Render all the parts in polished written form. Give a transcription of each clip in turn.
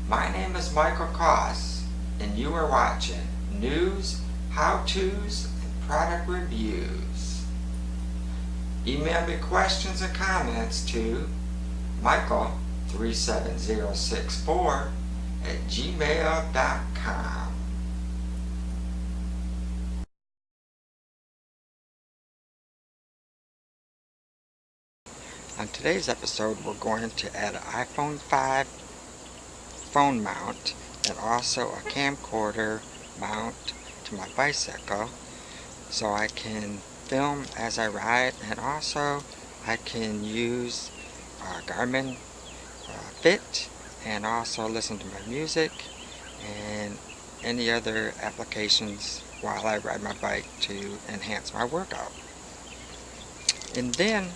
My name is Michael Koss, and you are watching News, How-Tos, and Product Reviews. Email me questions and comments to michael37064@gmail.com. On today's episode, we're going to add an iPhone 5 phone mount and also a camcorder mount to my bicycle so I can film as I ride, and also I can use Garmin Fit and also listen to my music and any other applications while I ride my bike to enhance my workout. And then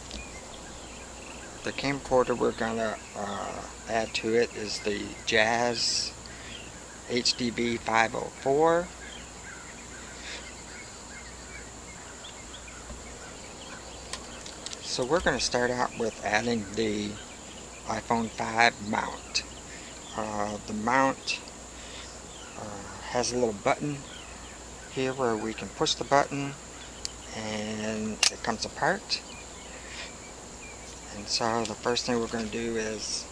the camcorder we're gonna add to it is the Jazz HDB 504. So we're going to start out with adding the iPhone 5 mount. The mount has a little button here where we can push the button and it comes apart. And so the first thing we're going to do is,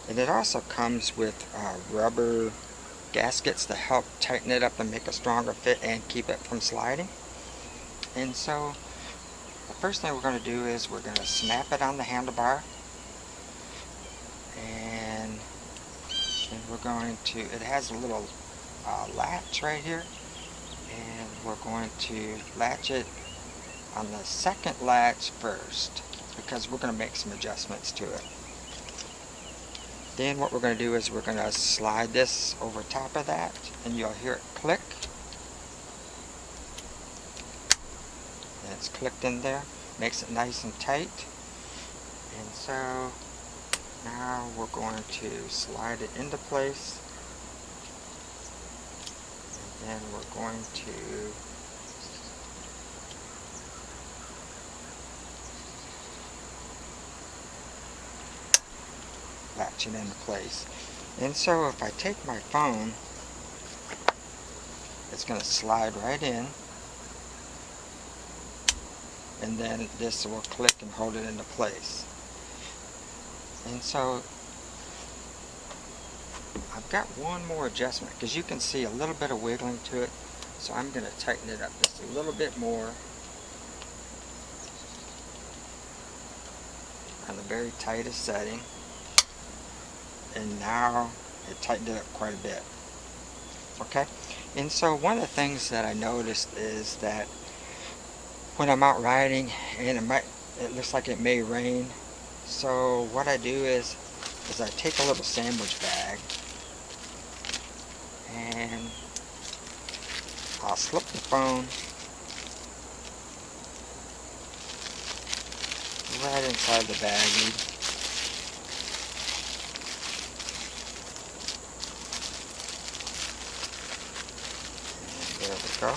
and it also comes with rubber gaskets to help tighten it up and make a stronger fit and keep it from sliding. And so the first thing we're going to do is we're going to snap it on the handlebar, and we're going to, it has a little latch right here, and we're going to latch it on the second latch first because we're going to make some adjustments to it. Then what we're going to do is we're going to slide this over top of that, and you'll hear it click. And it's clicked in there, makes it nice and tight. And so now we're going to slide it into place, and then we're going to latch it into place. And so if I take my phone, it's going to slide right in, and then this will click and hold it into place. And so I've got one more adjustment because you can see a little bit of wiggling to it, so I'm going to tighten it up just a little bit more on the very tightest setting. And now it tightened it up quite a bit. Okay, and so one of the things that I noticed is that when I'm out riding and it looks like it may rain, so what I do is I take a little sandwich bag and I'll slip the phone right inside the baggie. There we go.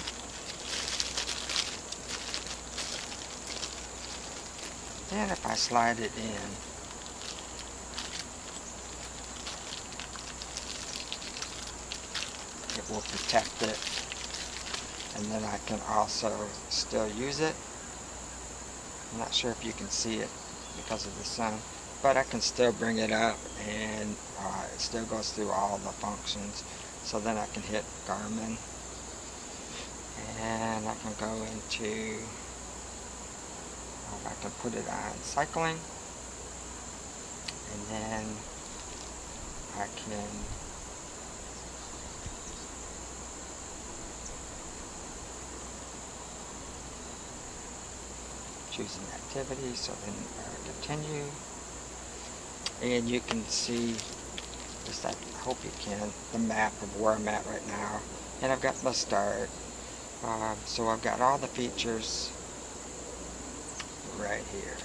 And if I slide it in, it will protect it, and then I can also still use it. I'm not sure if you can see it because of the sun, but I can still bring it up, and it still goes through all the functions. So then I can hit Garmin, and I can go into, I can put it on cycling, and then I can choose an activity, so then continue, and you can see, just I hope you can, the map of where I'm at right now, and I've got my start. So I've got all the features right here.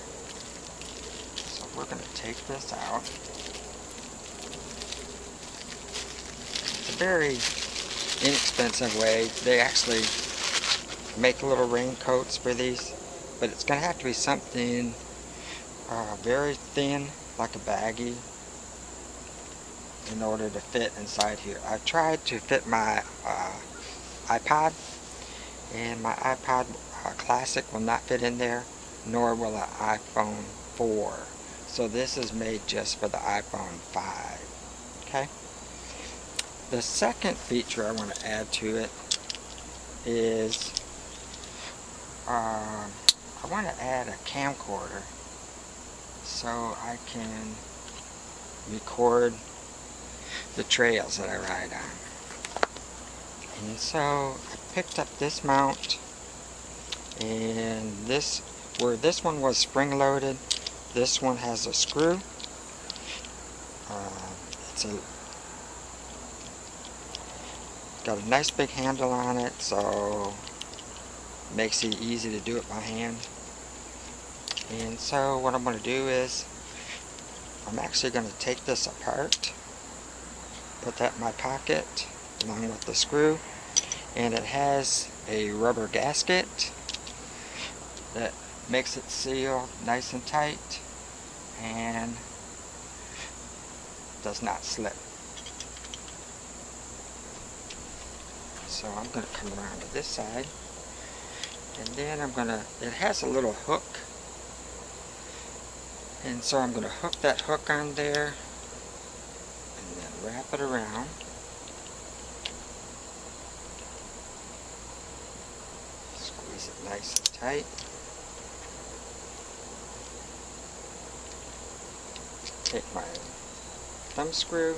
So we're going to take this out. It's a very inexpensive way. They actually make little raincoats for these, but it's going to have to be something very thin, like a baggie. in order to fit inside here. I tried to fit my iPod, and my iPod Classic will not fit in there, nor will an iPhone 4. So this is made just for the iPhone 5. Okay. The second feature I want to add to it is I want to add a camcorder so I can record the trails that I ride on. And so I picked up this mount, and where this one was spring loaded, this one has a screw. It's got a nice big handle on it, so it makes it easy to do it by hand. And so what I'm going to do is I'm actually going to take this apart, put that in my pocket along with the screw, and it has a rubber gasket that makes it seal nice and tight and does not slip. So I'm going to come around to this side, and then it has a little hook, and so I'm going to hook that hook on there and then wrap it around. Squeeze it nice and tight. Take my thumb screw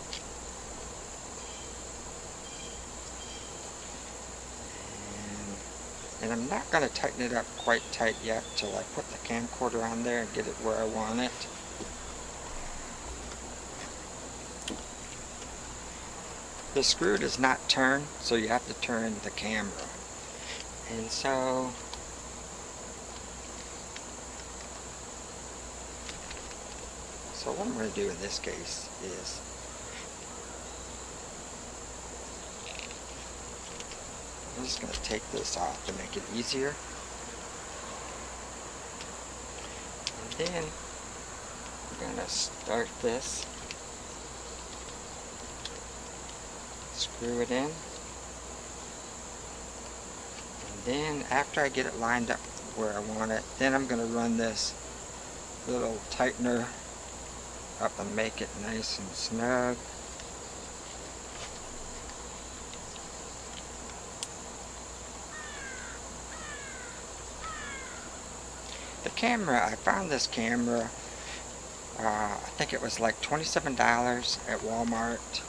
and I'm not going to tighten it up quite tight yet till I put the camcorder on there and get it where I want it. The screw does not turn, so you have to turn the camera. And so what I'm going to do in this case is I'm just going to take this off to make it easier. And then we're going to start this, screw it in, and then after I get it lined up where I want it, then I'm going to run this little tightener up and make it nice and snug. The camera, I found this camera, I think it was like $27 at Walmart,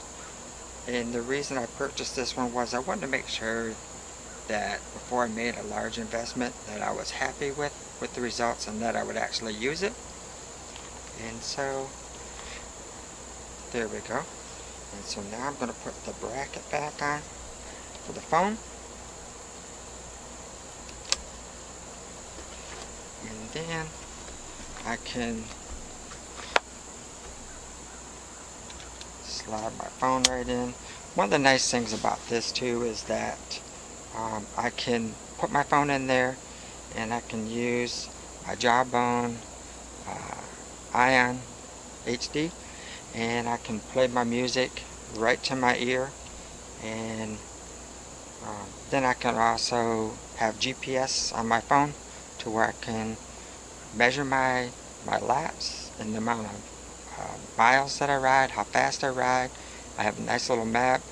and the reason I purchased this one was I wanted to make sure that before I made a large investment that I was happy with the results and that I would actually use it. And so there we go. And so now I'm going to put the bracket back on for the phone. And then I can slide my phone right in. One of the nice things about this too is that I can put my phone in there and I can use my Jawbone Ion HD, and I can play my music right to my ear, and then I can also have GPS on my phone to where I can measure my laps and the amount of miles that I ride, how fast I ride. I have a nice little map,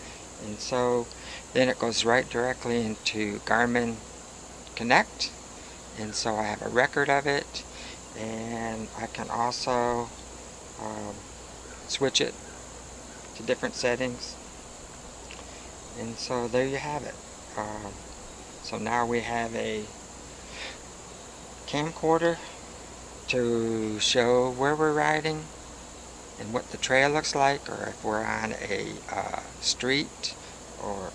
and so then it goes right directly into Garmin Connect, and so I have a record of it, and I can also switch it to different settings. And so there you have it. So now we have a camcorder to show where we're riding and what the trail looks like, or if we're on a street or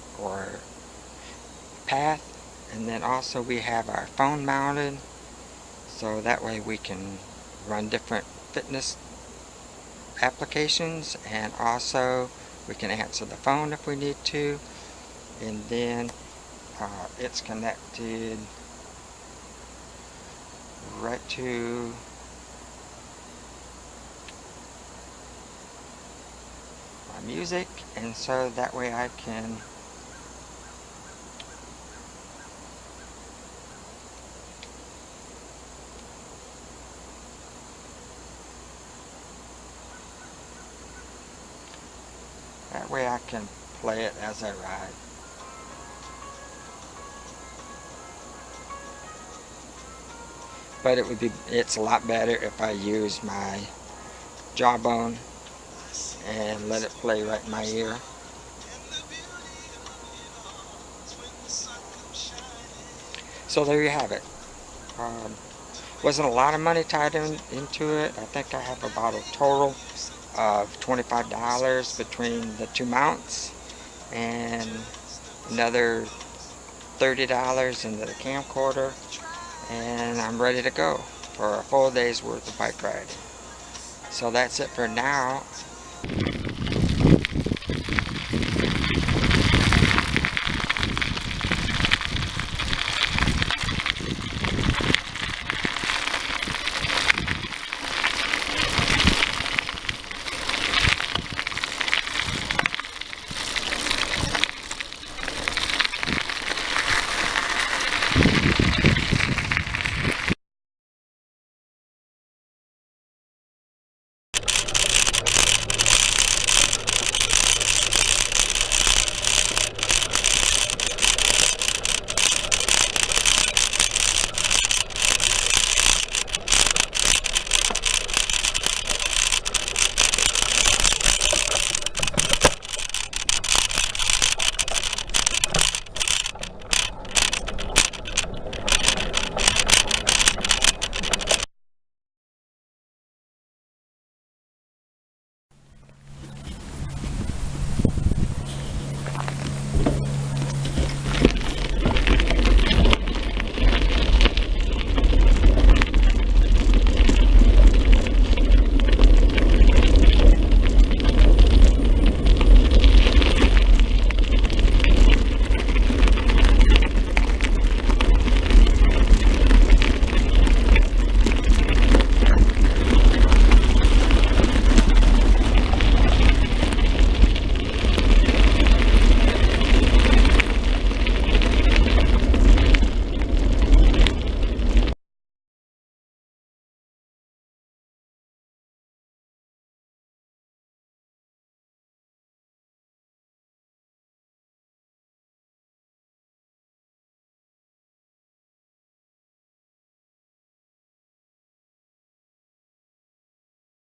path. And then also we have our phone mounted, so that way we can run different fitness applications, and also we can answer the phone if we need to. And then it's connected right to my my music, and so that way I can play it as I ride. But it's a lot better if I use my jawbone and let it play right in my ear. So there you have it. Wasn't a lot of money tied into it. I think I have about a total of $25 between the two mounts and another $30 into the camcorder, and I'm ready to go for a full day's worth of bike riding. So that's it for now.